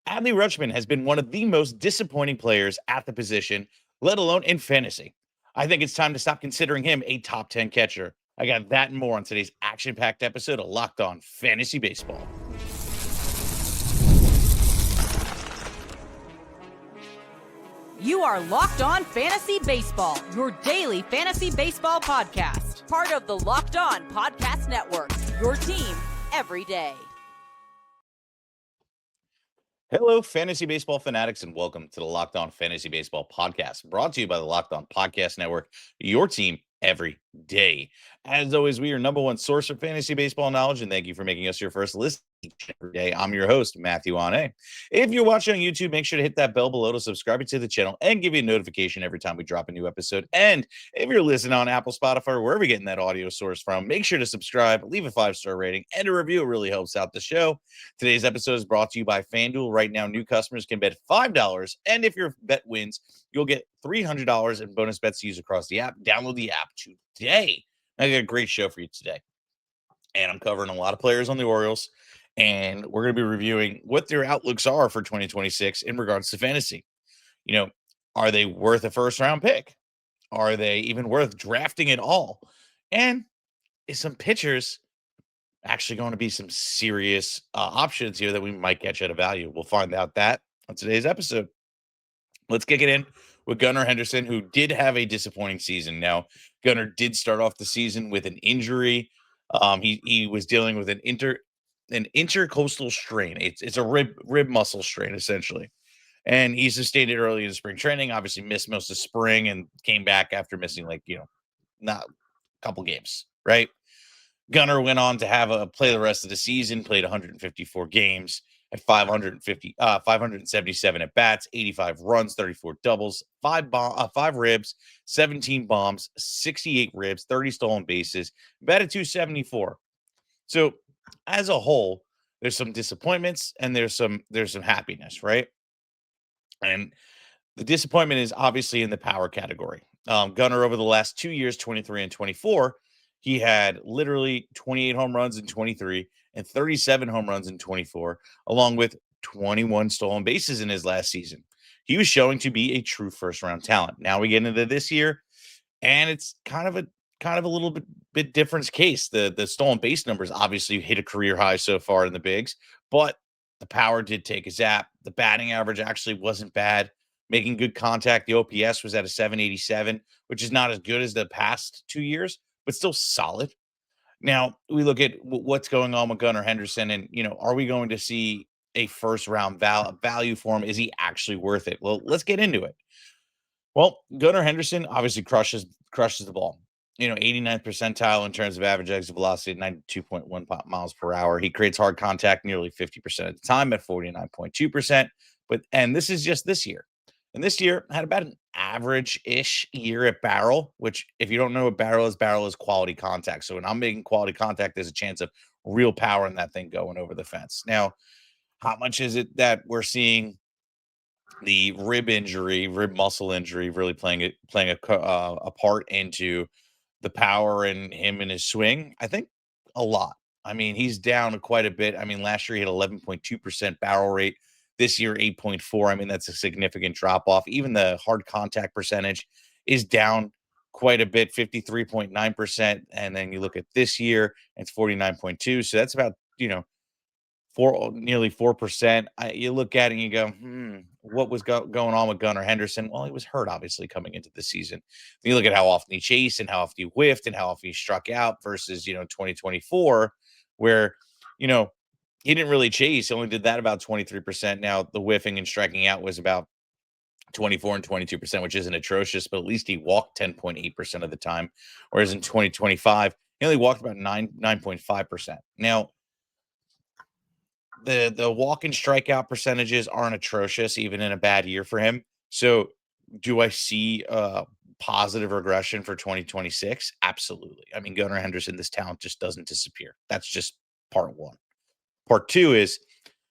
Adley Rutchman has been one of the most disappointing players at the position, let alone in fantasy. I think it's time to stop considering him a top 10 catcher. I got that and more on today's action packed episode of Locked On Fantasy Baseball. You are Locked On Fantasy Baseball, your daily fantasy baseball podcast. Part of the Locked On Podcast Network, your team every day. Hello, fantasy baseball fanatics, and welcome to the Locked On Fantasy Baseball podcast, brought to you by the Locked On Podcast Network, your team every day. As always, we are your number one source for fantasy baseball knowledge, and thank you for making us your first listen each and every day. I'm your host, Matthew Ane. If you're watching on YouTube, make sure to hit that bell below to subscribe to the channel and give you a notification every time we drop a new episode. And if you're listening on Apple, Spotify, or wherever you're getting that audio source from, make sure to subscribe, leave a 5-star rating, and a review. It really helps out the show. Today's episode is brought to you by FanDuel. Right now, new customers can bet $5, and if your bet wins, you'll get $300 in bonus bets to use across the app. Download the app today. I got a great show for you today, and I'm covering a lot of players on the Orioles, and we're going to be reviewing what their outlooks are for 2026 in regards to fantasy. You know, are they worth a first-round pick? Are they even worth drafting at all? And is some pitchers actually going to be some serious options here that we might catch at a value? We'll find out that on today's episode. Let's kick it in with Gunnar Henderson, who did have a disappointing season. Now, Gunnar did start off the season with an injury. He was dealing with an intercostal strain. It's a rib muscle strain essentially, and he sustained it early in spring training. Obviously, missed most of spring and came back after missing not a couple games. Right. Gunnar went on to play the rest of the season. Played 154 games at 577 at bats, 85 runs, 34 doubles, five ribs, 17 bombs, 68 ribs, 30 stolen bases, batted 274. So as a whole, there's some disappointments and there's some happiness, right? And the disappointment is obviously in the power category. Gunnar over the last 2 years, 23 and 24, he had literally 28 home runs in 23 and 37 home runs in 24, along with 21 stolen bases in his last season. He was showing to be a true first-round talent. Now we get into this year, and it's kind of a little bit different case. The stolen base numbers obviously hit a career high so far in the bigs, but the power did take a zap. The batting average actually wasn't bad, making good contact. The OPS was at a 787, which is not as good as the past 2 years, but still solid. Now, we look at what's going on with Gunnar Henderson, and, are we going to see a first-round value for him? Is he actually worth it? Well, let's get into it. Well, Gunnar Henderson obviously crushes the ball. 89th percentile in terms of average exit velocity at 92.1 miles per hour. He creates hard contact nearly 50% of the time at 49.2%. And this is just this year. And this year had about an average-ish year at barrel, which if you don't know what barrel is quality contact. So when I'm making quality contact, there's a chance of real power in that thing going over the fence. Now, how much is it that we're seeing the rib muscle injury really playing a part into the power in him and his swing? I think a lot. I mean, he's down quite a bit. I mean, last year he had 11.2% barrel rate. This year, 8.4. I mean, that's a significant drop off. Even the hard contact percentage is down quite a bit, 53.9%. And then you look at this year, it's 49.2. So that's about, nearly 4%. You look at it and you go, what was going on with Gunnar Henderson? Well, he was hurt, obviously, coming into the season. You look at how often he chased and how often he whiffed and how often he struck out versus, 2024, where, he didn't really chase. He only did that about 23%. Now, the whiffing and striking out was about 24 and 22%, which isn't atrocious, but at least he walked 10.8% of the time. Whereas in 2025, he only walked about 9.5%. Now, the walk and strikeout percentages aren't atrocious, even in a bad year for him. So do I see positive regression for 2026? Absolutely. I mean, Gunnar Henderson, this talent just doesn't disappear. That's just part one. Part two is,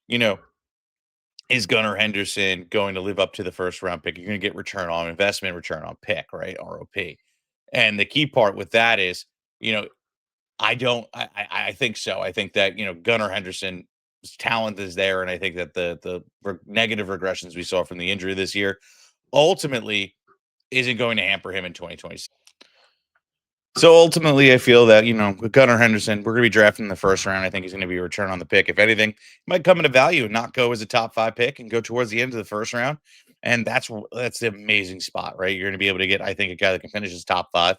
is Gunnar Henderson going to live up to the first round pick? You're going to get return on investment, return on pick, right? ROP. And the key part with that is, I think so. I think that, Gunnar Henderson talent is there, and I think that the negative regressions we saw from the injury this year ultimately isn't going to hamper him in 2026. So ultimately, I feel that, with Gunnar Henderson, we're going to be drafting in the first round. I think he's going to be a return on the pick. If anything, he might come into value and not go as a top 5 pick and go towards the end of the first round. And that's the amazing spot, right? You're going to be able to get, I think, a guy that can finish his top 5,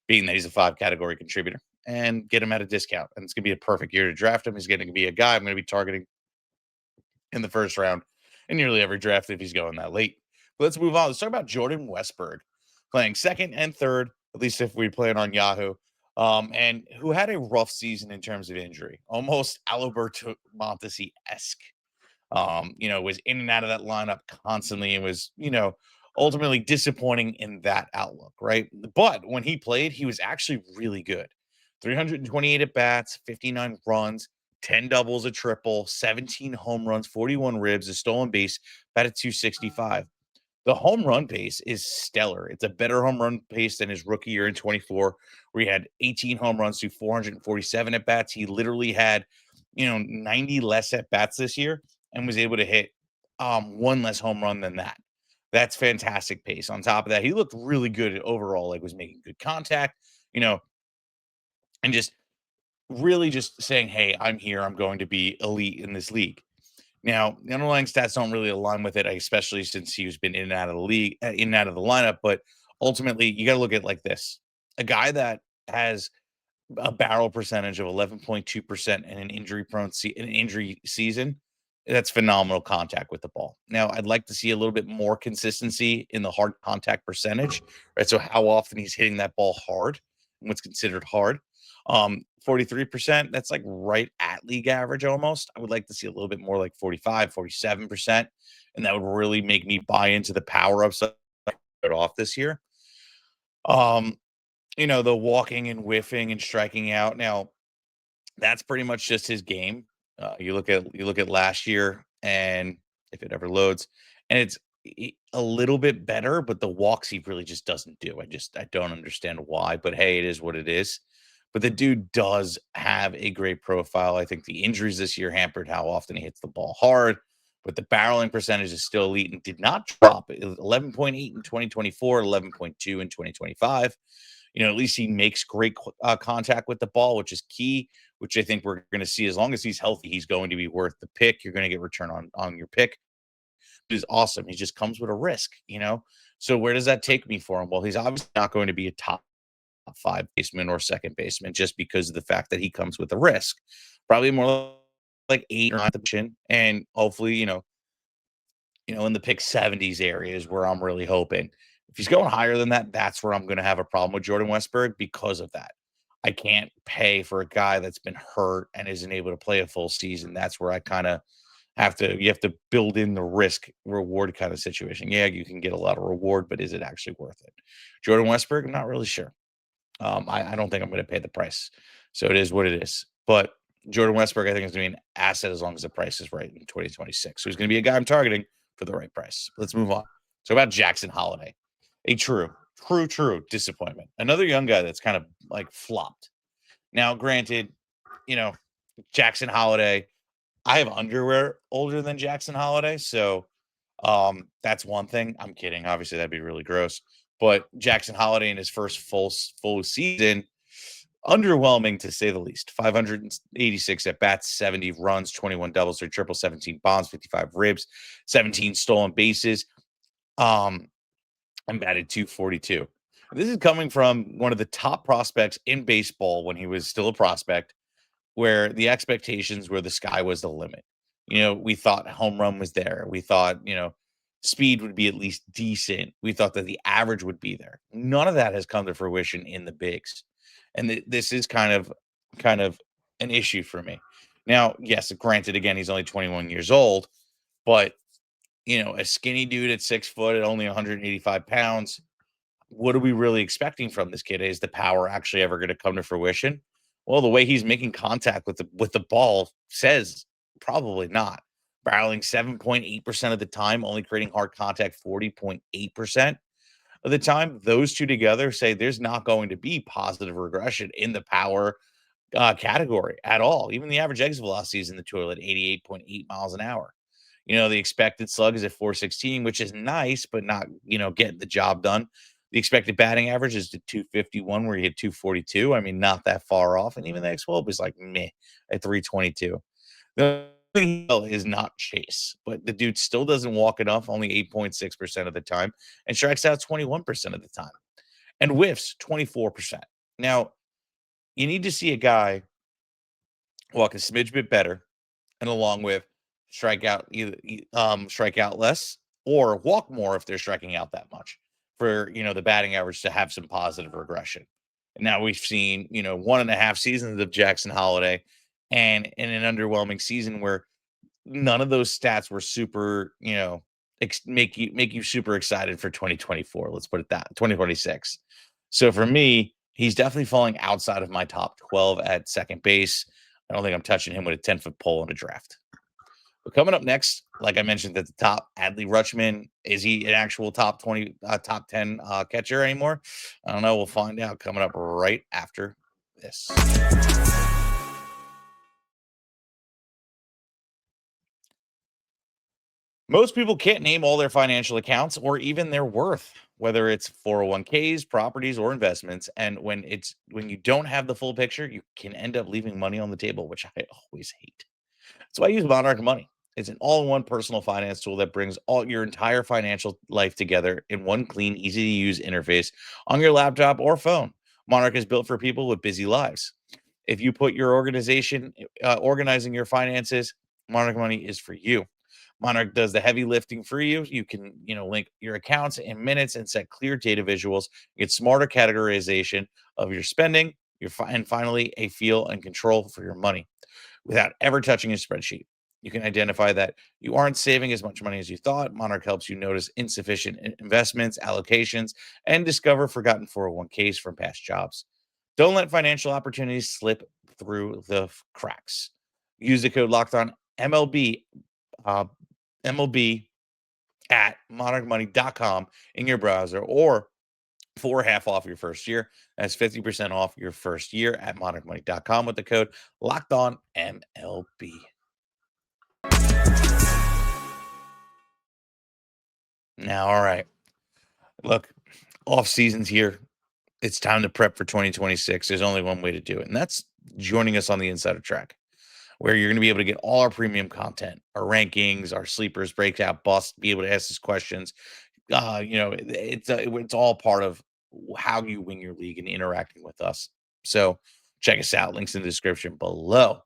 being that he's a 5 category contributor, and get him at a discount. And it's going to be a perfect year to draft him. He's going to be a guy I'm going to be targeting in the first round in nearly every draft if he's going that late. But let's move on. Let's talk about Jordan Westburg, playing second and third, at least if we play it on Yahoo, and who had a rough season in terms of injury, almost Alberto Mondesi-esque. Was in and out of that lineup constantly and was, ultimately disappointing in that outlook, right? But when he played, he was actually really good. 328 at bats, 59 runs, 10 doubles, a triple, 17 home runs, 41 ribs, a stolen base, batted 265. The home run pace is stellar. It's a better home run pace than his rookie year in 24, where he had 18 home runs to 447 at bats. He literally had, 90 less at bats this year and was able to hit one less home run than that. That's fantastic pace. On top of that, he looked really good overall, like was making good contact, and just really just saying, hey, I'm here. I'm going to be elite in this league. Now, the underlying stats don't really align with it, especially since he's been in and out of the league, in and out of the lineup. But ultimately, you got to look at it like this: a guy that has a barrel percentage of 11.2% in an injury season. That's phenomenal contact with the ball. Now, I'd like to see a little bit more consistency in the hard contact percentage, right? So how often he's hitting that ball hard, and what's considered hard. 43%, that's like right at league average almost. I would like to see a little bit more like 45, 47%. And that would really make me buy into the power upside off this year. The walking and whiffing and striking out. Now, that's pretty much just his game. You look at last year, and if it ever loads, and it's a little bit better, but the walks he really just doesn't do. I don't understand why, but hey, it is what it is. But the dude does have a great profile. I think the injuries this year hampered how often he hits the ball hard, but the barreling percentage is still elite and did not drop. It was 11.8 in 2024, 11.2 in 2025. At least he makes great contact with the ball, which is key, which I think we're going to see. As long as he's healthy, he's going to be worth the pick. You're going to get return on your pick. It is awesome. He just comes with a risk. So where does that take me for him? Well, he's obviously not going to be a top 5 baseman or second baseman just because of the fact that he comes with a risk. Probably more like 8 or 9 position, and hopefully, in the pick 70s areas where I'm really hoping. If he's going higher than that, that's where I'm going to have a problem with Jordan Westburg because of that. I can't pay for a guy that's been hurt and isn't able to play a full season. That's where I kind of you have to build in the risk reward kind of situation. Yeah, you can get a lot of reward, but is it actually worth it? Jordan Westburg, I'm not really sure. I don't think I'm going to pay the price. So it is what it is. But Jordan Westburg, I think, is going to be an asset as long as the price is right in 2026. So he's going to be a guy I'm targeting for the right price. Let's move on. So about Jackson Holliday, a true disappointment. Another young guy that's kind of like flopped. Now, granted, Jackson Holliday, I have underwear older than Jackson Holliday. So that's one thing. I'm kidding. Obviously, that'd be really gross. But Jackson Holliday in his first full season, underwhelming to say the least. 586 at bats, 70 runs, 21 doubles, 3 triple, 17 bombs, 55 ribs, 17 stolen bases. And batted 242. This is coming from one of the top prospects in baseball when he was still a prospect, where the expectations were the sky was the limit. We thought home run was there. We thought, speed would be at least decent. We thought that the average would be there. None of that has come to fruition in the bigs. And this is kind of an issue for me. Now, yes, granted, again, he's only 21 years old, but a skinny dude at 6 foot at only 185 pounds. What are we really expecting from this kid? Is the power actually ever going to come to fruition? Well, the way he's making contact with the ball says probably not. Barreling 7.8% of the time, only creating hard contact 40.8% of the time. Those two together say there's not going to be positive regression in the power category at all. Even the average exit velocity is in the toilet, 88.8 miles an hour. The expected slug is at 416, which is nice, but not, getting the job done. The expected batting average is to 251, where you hit 242. I mean, not that far off. And even the XWOB is like meh at 322. The thing is not Chase, but the dude still doesn't walk enough, only 8.6% of the time, and strikes out 21% of the time, and whiffs 24%. Now, you need to see a guy walk a smidge bit better, and along with strike out less or walk more if they're striking out that much for the batting average to have some positive regression. And now we've seen 1.5 seasons of Jackson Holliday, and in an underwhelming season where none of those stats were super, make you super excited for 2024. Let's put it that 2026. So for me, he's definitely falling outside of my top 12 at second base. I don't think I'm touching him with a 10-foot pole in a draft. But coming up next, like I mentioned at the top, Adley Rutchman. Is he an actual top 20, top 10 catcher anymore? I don't know. We'll find out coming up right after this. Most people can't name all their financial accounts or even their worth, whether it's 401ks, properties, or investments. And when you don't have the full picture, you can end up leaving money on the table, which I always hate. So I use Monarch Money. It's an all-in-one personal finance tool that brings all your entire financial life together in one clean, easy-to-use interface on your laptop or phone. Monarch is built for people with busy lives. If you put your organizing your finances, Monarch Money is for you. Monarch does the heavy lifting for you. You can, link your accounts in minutes and set clear data visuals, get smarter categorization of your spending, and finally a feel and control for your money without ever touching a spreadsheet. You can identify that you aren't saving as much money as you thought. Monarch helps you notice insufficient investments, allocations, and discover forgotten 401ks from past jobs. Don't let financial opportunities slip through the cracks. Use the code locked on MLB, uh, MLB at monarchmoney.com in your browser, or for half off your first year. That's 50% off your first year at monarchmoney.com with the code locked on MLB. Now, all right. Look, off season's here. It's time to prep for 2026. There's only one way to do it, and that's joining us on the Insider Track, where you're going to be able to get all our premium content, our rankings, our sleepers, breakout, bust, be able to ask us questions. It's all part of how you win your league and interacting with us. So check us out. Links in the description below.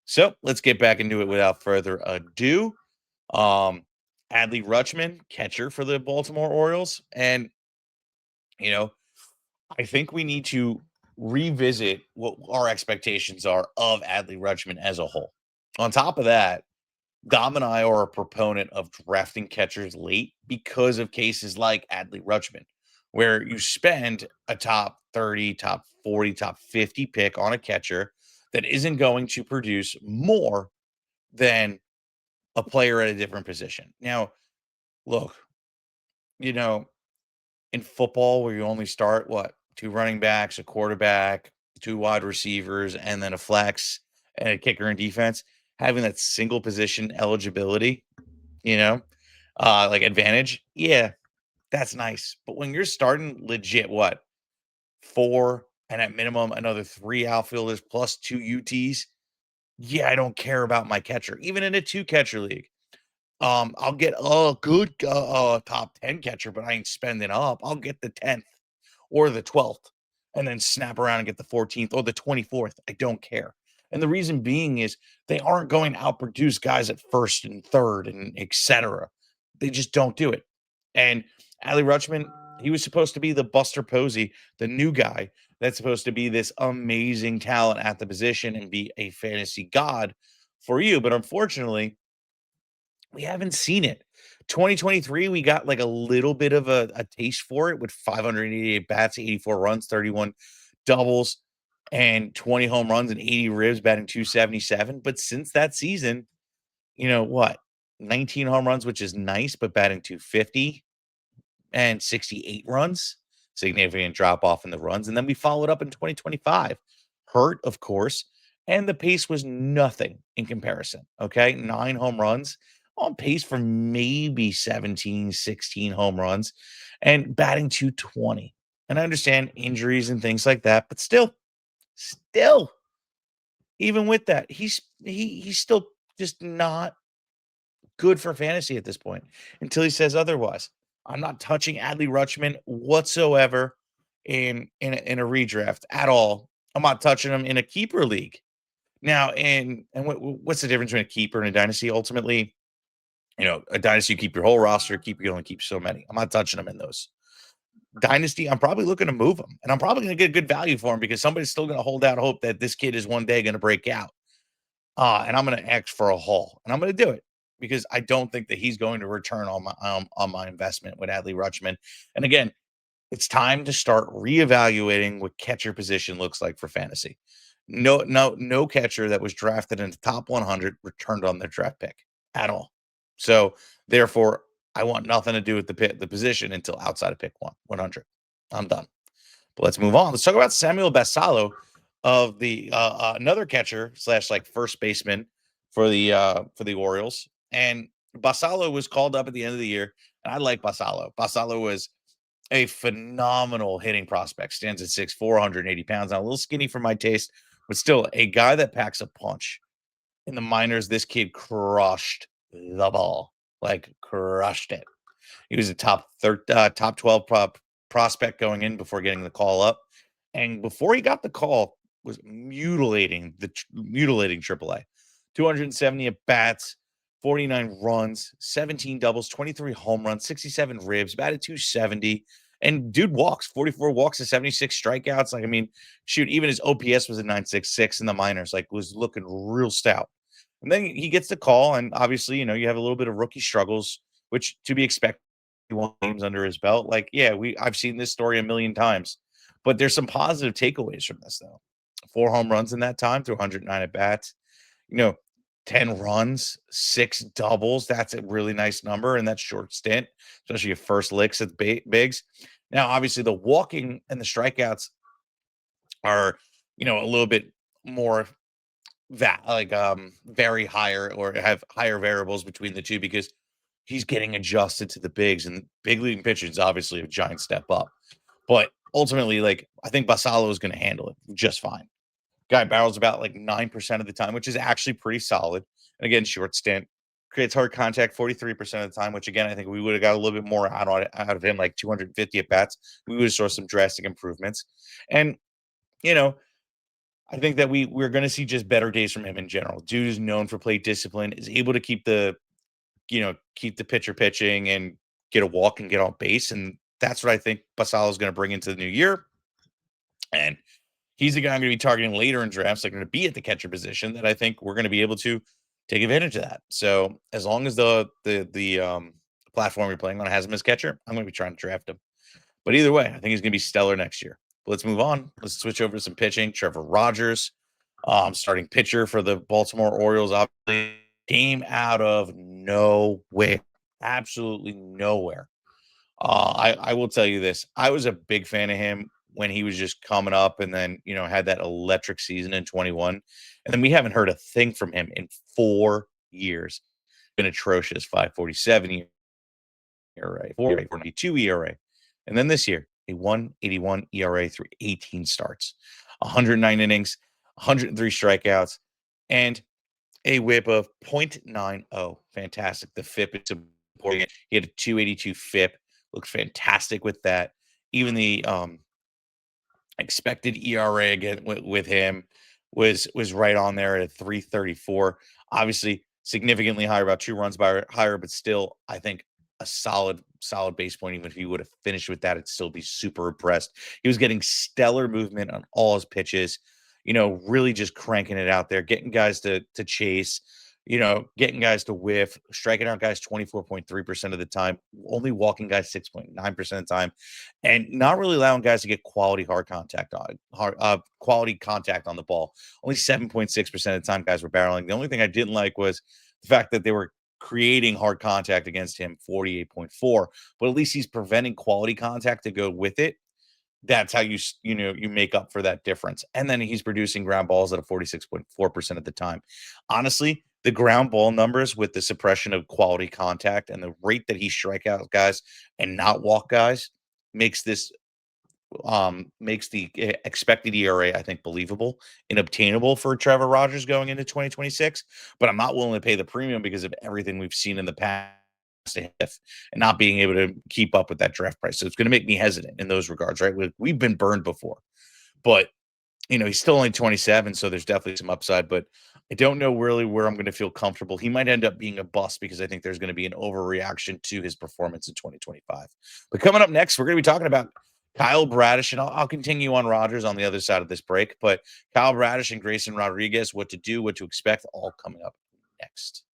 So let's get back into it without further ado. Adley Rutchman, catcher for the Baltimore Orioles. And, I think we need to revisit what our expectations are of Adley Rutchman as a whole. On top of that, Dom and I are a proponent of drafting catchers late because of cases like Adley Rutchman, where you spend a top 30, top 40, top 50 pick on a catcher that isn't going to produce more than a player at a different position. Now, look, in football where you only start two running backs, a quarterback, two wide receivers, and then a flex and a kicker in defense, having that single position eligibility, like advantage, yeah, that's nice. But when you're starting legit, four and at minimum another three outfielders plus two UTs, yeah, I don't care about my catcher, even in a two catcher league. I'll get a good top 10 catcher, but I ain't spending up. I'll get the 10th or the 12th and then snap around and get the 14th or the 24th. I don't care. And the reason being is they aren't going to outproduce guys at first and third and etc. They just don't do it. And Adley Rutchman, he was supposed to be the Buster Posey, the new guy that's supposed to be this amazing talent at the position and be a fantasy god for you. But unfortunately, we haven't seen it. 2023, we got like a little bit of a taste for it with 588 bats, 84 runs, 31 doubles, and 20 home runs and 80 ribs, batting 277. But since that season, 19 home runs, which is nice, but batting 250 and 68 runs, significant drop off in the runs. And then we followed up in 2025. hurt, of course, and the pace was nothing in comparison. Okay. 9 home runs, on pace for maybe 17, 16 home runs, and batting 220. And I understand injuries and things like that, but still, even with that, he's still just not good for fantasy at this point until he says otherwise. I'm not touching Adley Rutchman whatsoever in a redraft at all. I'm not touching him in a keeper league. Now, what's the difference between a keeper and a dynasty? Ultimately, a dynasty, you keep your whole roster, keep you only keep so many. I'm not touching them in those. Dynasty, I'm probably looking to move him, and I'm probably going to get good value for him because somebody's still going to hold out hope that this kid is one day going to break out. And I'm going to ask for a haul, and I'm going to do it because I don't think that he's going to return on my investment with Adley Rutchman. And again, it's time to start reevaluating what catcher position looks like for fantasy. No catcher that was drafted in the top 100 returned on their draft pick at all. So therefore, I want nothing to do with the position until outside of pick 100. I'm done. But let's move on. Let's talk about Samuel Basalo of the another catcher / like first baseman for the Orioles. And Basalo was called up at the end of the year, and I like Basalo. Basalo was a phenomenal hitting prospect. Stands at 6'4", 180 pounds. Now a little skinny for my taste, but still a guy that packs a punch. In the minors, this kid crushed the ball, like crushed it. He was a top 12 prospect going in before getting the call up, and before he got the call, was mutilating AAA. 270 at bats, 49 runs, 17 doubles, 23 home runs, 67 ribs, batted 270. And dude walks 44 walks and 76 strikeouts. Like, I mean, shoot, even his OPS was a 966 in the minors, like was looking real stout. And then he gets the call, and obviously, you have a little bit of rookie struggles, which to be expected. Games under his belt. Like, yeah, I've seen this story a million times, but there's some positive takeaways from this though. 4 home runs in that time through 109 at bats. You know, 10 runs, 6 doubles. That's a really nice number in that short stint, especially your first licks at bigs. Now, obviously, the walking and the strikeouts are, a little bit more very higher or have higher variables between the two because he's getting adjusted to the bigs, and big league pitching is obviously a giant step up. But ultimately, like, I think Basalo is going to handle it just fine. Guy barrels about like 9% of the time, which is actually pretty solid. And again, short stint, creates hard contact 43% of the time, which again, I think we would have got a little bit more out of him, like 250 at bats. We would have saw some drastic improvements. And, I think that we're going to see just better days from him in general. Dude is known for plate discipline, is able to keep the pitcher pitching and get a walk and get on base. And that's what I think Basalo is going to bring into the new year. And he's the guy I'm going to be targeting later in drafts. They're going to be at the catcher position that I think we're going to be able to take advantage of that. So as long as the platform you're playing on has him as catcher, I'm going to be trying to draft him. But either way, I think he's going to be stellar next year. But let's move on. Let's switch over to some pitching. Trevor Rogers, starting pitcher for the Baltimore Orioles, obviously came out of nowhere, absolutely nowhere. I will tell you this. I was a big fan of him when he was just coming up and then, had that electric season in 21. And then we haven't heard a thing from him in 4 years. Been atrocious, 5.47 ERA, 4.42 ERA. And then this year, a 1.81 ERA through 18 starts, 109 innings, 103 strikeouts, and a whip of 0.90. Fantastic. The FIP is supporting it. He had a 282 FIP. Looked fantastic with that. Even the expected ERA again with him was right on there at 3.34. Obviously, significantly higher, about 2 runs higher, but still, I think a solid base point. Even if he would have finished with that, I'd still be super impressed. He was getting stellar movement on all his pitches. Really just cranking it out there, getting guys to chase, getting guys to whiff, striking out guys 24.3% of the time, only walking guys 6.9% of the time, and not really allowing guys to get quality contact on the ball. Only 7.6% of the time guys were barreling. The only thing I didn't like was the fact that they were creating hard contact against him, 48.4, but at least he's preventing quality contact to go with it. that's how you make up for that difference. And then he's producing ground balls at a 46.4% at the time. Honestly, the ground ball numbers with the suppression of quality contact and the rate that he strike out guys and not walk guys makes this makes the expected ERA, I think, believable and obtainable for Trevor Rogers going into 2026. But I'm not willing to pay the premium because of everything we've seen in the past and not being able to keep up with that draft price. So it's going to make me hesitant in those regards, right? We've been burned before, but he's still only 27, so there's definitely some upside, but I don't know really where I'm going to feel comfortable. He might end up being a bust because I think there's going to be an overreaction to his performance in 2025. But coming up next, we're going to be talking about Kyle Bradish, and I'll continue on Rogers on the other side of this break. But Kyle Bradish and Grayson Rodriguez, what to do, what to expect, all coming up next.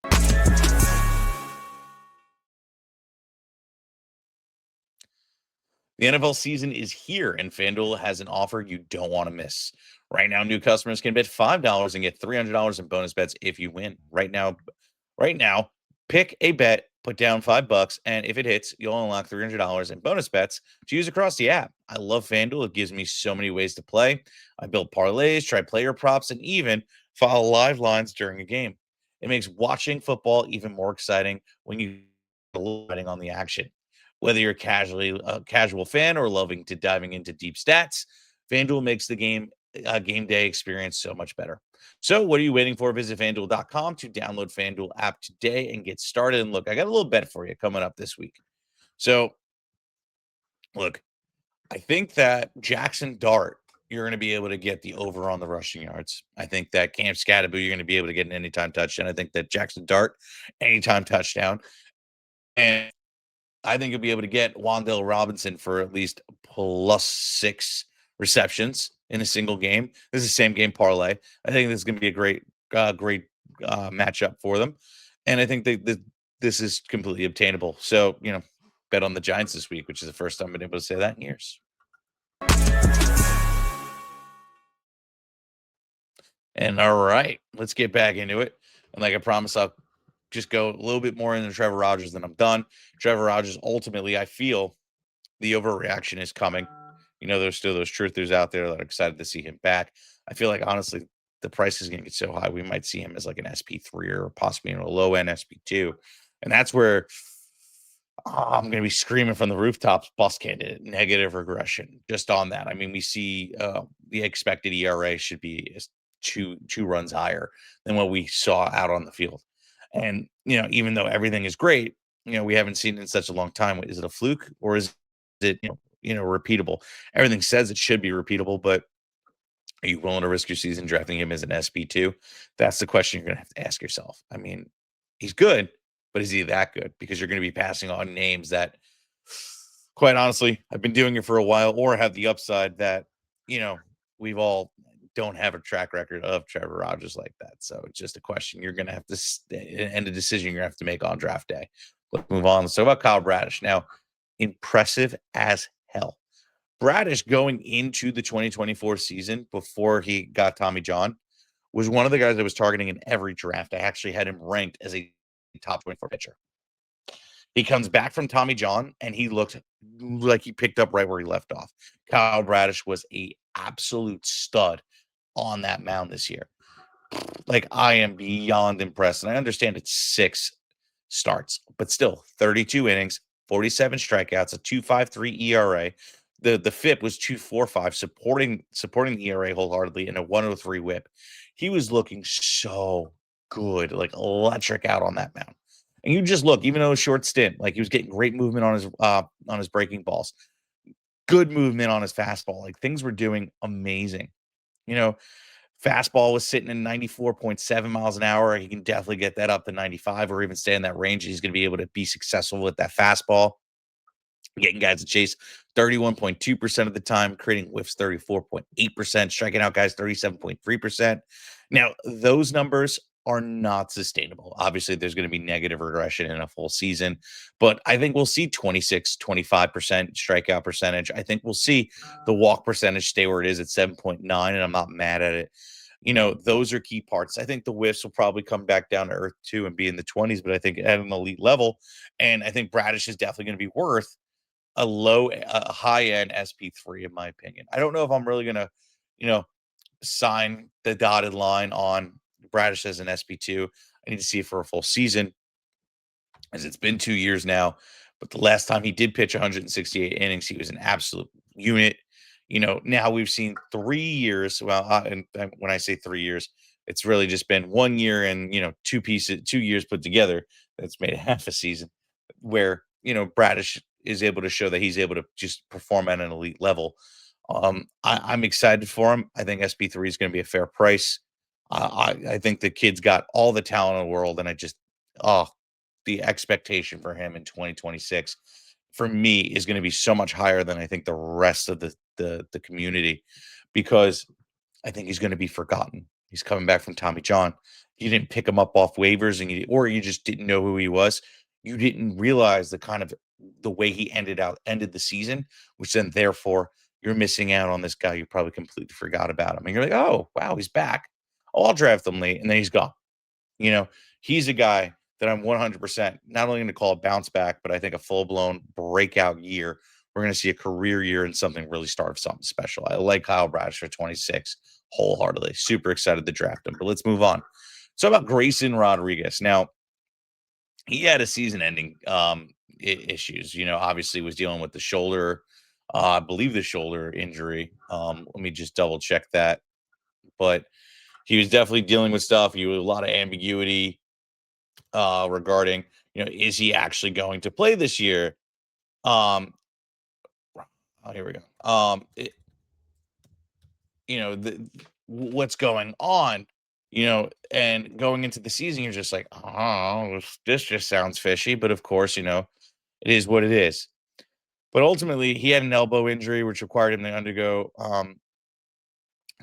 The NFL season is here, and FanDuel has an offer you don't want to miss. Right now, new customers can bet $5 and get $300 in bonus bets if you win. Right now, pick a bet, put down $5, and if it hits, you'll unlock $300 in bonus bets to use across the app. I love FanDuel. It gives me so many ways to play. I build parlays, try player props, and even follow live lines during a game. It makes watching football even more exciting when you betting on the action. Whether you're a casual fan or loving to diving into deep stats, FanDuel makes the game day experience so much better. So what are you waiting for? Visit FanDuel.com to download FanDuel app today and get started. And look, I got a little bet for you coming up this week. So look, I think that Jackson Dart, you're going to be able to get the over on the rushing yards. I think that Cam Scatterby, you're going to be able to get an anytime touchdown. I think that Jackson Dart, anytime touchdown. And I think you'll be able to get Wan'Dale Robinson for at least +6 receptions in a single game. This is the same game parlay. I think this is going to be a great matchup for them. And I think that this is completely obtainable. So, bet on the Giants this week, which is the first time I've been able to say that in years. And all right, let's get back into it. And like I promised, I'll just go a little bit more into Trevor Rogers than I'm done. Trevor Rogers, ultimately, I feel the overreaction is coming. There's still those truthers out there that are excited to see him back. I feel like, honestly, the price is going to get so high, we might see him as like an SP3 or possibly a low-end SP2. And that's where I'm going to be screaming from the rooftops, bust candidate, negative regression, just on that. I mean, we see the expected ERA should be two runs higher than what we saw out on the field. And, even though everything is great, we haven't seen it in such a long time. Is it a fluke or is it, repeatable? Everything says it should be repeatable, but are you willing to risk your season drafting him as an SP2? That's the question you're going to have to ask yourself. I mean, he's good, but is he that good? Because you're going to be passing on names that, quite honestly, I've been doing it for a while or have the upside that, we've all don't have a track record of Trevor Rogers like that. So it's just a question you're going to have to and a decision you're going to have to make on draft day. Let's move on. Let's talk about Kyle Bradish. Now, impressive as hell. Bradish going into the 2024 season before he got Tommy John was one of the guys I was targeting in every draft. I actually had him ranked as a top 24 pitcher. He comes back from Tommy John, and he looked like he picked up right where he left off. Kyle Bradish was a absolute stud on that mound this year. Like, I am beyond impressed. And I understand it's 6 starts, but still 32 innings, 47 strikeouts, a 2.53 ERA. The FIP was 2.45, supporting the ERA wholeheartedly, and a 103 whip. He was looking so good, like electric out on that mound. And you just look, even though it was a short stint, like he was getting great movement on his breaking balls, good movement on his fastball. Like, things were doing amazing. Fastball was sitting in 94.7 miles an hour. He can definitely get that up to 95 or even stay in that range. He's going to be able to be successful with that fastball, getting guys to chase 31.2% of the time, creating whiffs 34.8%, striking out guys 37.3%. Now, those numbers are not sustainable. Obviously, there's going to be negative regression in a full season, but I think we'll see 26, 25% strikeout percentage. I think we'll see the walk percentage stay where it is at 7.9, and I'm not mad at it. Those are key parts. I think the whiffs will probably come back down to earth too and be in the 20s, but I think at an elite level. And I think Bradish is definitely going to be worth a high-end SP3, in my opinion. I don't know if I'm really gonna, you know, sign the dotted line on Bradish as an SP2. I need to see it for a full season, as it's been 2 years now. But the last time he did pitch 168 innings, he was an absolute unit. Now we've seen 3 years. Well, and when I say 3 years, it's really just been 1 year and 2 years put together. That's made half a season, where Bradish is able to show that he's able to just perform at an elite level. I'm excited for him. I think SP3 is going to be a fair price. I think the kid's got all the talent in the world, and oh, the expectation for him in 2026 for me is going to be so much higher than I think the rest of the community, because I think he's going to be forgotten. He's coming back from Tommy John. You didn't pick him up off waivers, or you just didn't know who he was. You didn't realize the way he ended the season, which then therefore you're missing out on this guy. You probably completely forgot about him, and you're like, oh wow, he's back. Oh, I'll draft him late, and then he's gone. He's a guy that I'm 100% not only going to call a bounce back, but I think a full-blown breakout year. We're going to see a career year and something special. I like Kyle Bradish for 26 wholeheartedly. Super excited to draft him. But let's move on. So about Grayson Rodriguez. Now, he had a season-ending issues. Obviously was dealing with the shoulder, I believe the shoulder injury. Let me just double check that. But he was definitely dealing with stuff. He was a lot of ambiguity regarding, is he actually going to play this year? Here we go. What's going on? And going into the season, you're just like, oh, this just sounds fishy. But of course, it is what it is. But ultimately, he had an elbow injury, which required him to undergo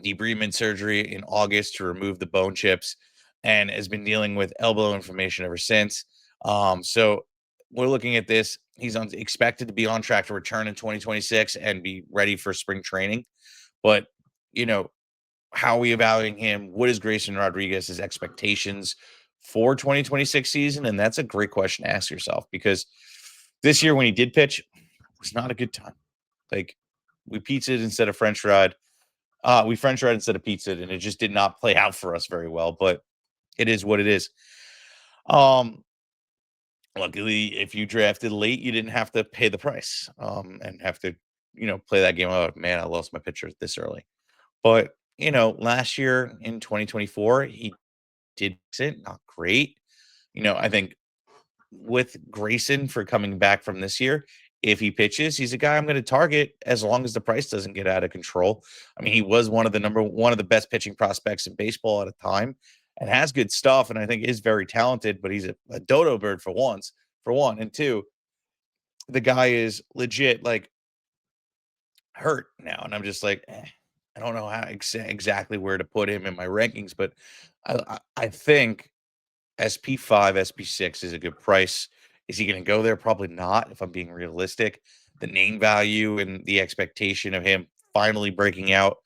debridement surgery in August to remove the bone chips, and has been dealing with elbow inflammation ever since. So we're looking at this. He's expected to be on track to return in 2026 and be ready for spring training. But, how are we evaluating him? What is Grayson Rodriguez's expectations for 2026 season? And that's a great question to ask yourself, because this year when he did pitch, it was not a good time. Like, we pizzaed instead of French fried. We French fried instead of pizza, and it just did not play out for us very well. But it is what it is. Luckily, if you drafted late, you didn't have to pay the price and have to, play that game. Oh, man, I lost my pitcher this early. But, last year in 2024, he did it, not great. I think with Grayson for coming back from this year, if he pitches, he's a guy I'm going to target as long as the price doesn't get out of control. I mean, he was one of the best pitching prospects in baseball at a time, and has good stuff, and I think is very talented, but he's a dodo bird for one. And two, the guy is legit like hurt now, and I'm just like, I don't know how exactly where to put him in my rankings, but I think SP5, SP6 is a good price. Is he going to go there? Probably not, if I'm being realistic. The name value and the expectation of him finally breaking out,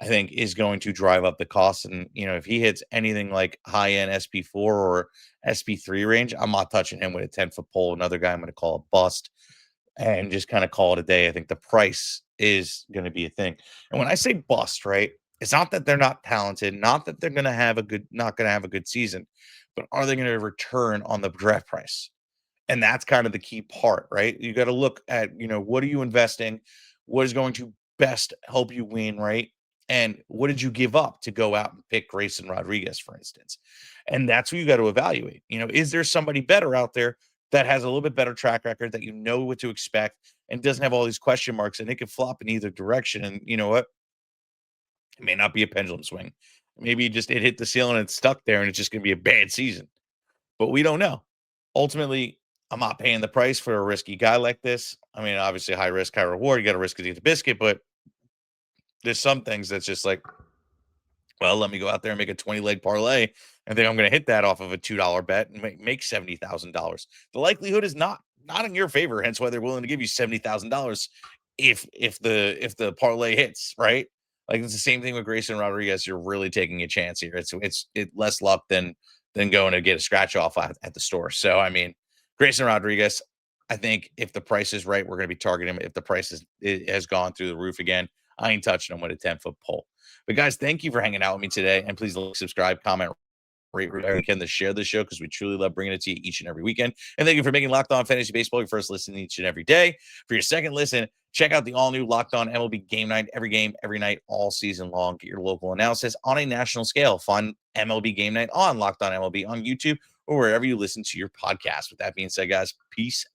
I think, is going to drive up the cost. And, if he hits anything like high-end SP4 or SP3 range, I'm not touching him with a 10-foot pole. Another guy I'm going to call a bust and just kind of call it a day. I think the price is going to be a thing. And when I say bust, right, it's not that they're not talented, not that they're going to have not going to have a good season, but are they going to return on the draft price? And that's kind of the key part, right? You got to look at, what are you investing? What is going to best help you win, right? And what did you give up to go out and pick Grayson Rodriguez, for instance? And that's what you got to evaluate. Is there somebody better out there that has a little bit better track record, that you know what to expect and doesn't have all these question marks, and it could flop in either direction? And you know what? It may not be a pendulum swing. Maybe it hit the ceiling and it's stuck there, and it's just going to be a bad season. But we don't know. Ultimately, I'm not paying the price for a risky guy like this. I mean, obviously, high risk, high reward. You got to risk it to get the biscuit, but there's some things that's just like, well, let me go out there and make a 20-leg parlay and think I'm going to hit that off of a $2 bet and make $70,000. The likelihood is not in your favor. Hence why they're willing to give you $70,000 if the parlay hits, right? Like, it's the same thing with Grayson Rodriguez. You're really taking a chance here. It's less luck than going to get a scratch off at the store. So, I mean, Grayson Rodriguez, I think if the price is right, we're going to be targeting him. If the price has gone through the roof again, I ain't touching him with a 10-foot pole. But guys, thank you for hanging out with me today. And please like, subscribe, comment, rate, weekend to share the show because we truly love bringing it to you each and every weekend. And thank you for making Locked On Fantasy Baseball your first listen each and every day. For your second listen, check out the all-new Locked On MLB Game Night. Every game, every night, all season long. Get your local analysis on a national scale. Find MLB Game Night on Locked On MLB on YouTube or wherever you listen to your podcast. With that being said, guys, peace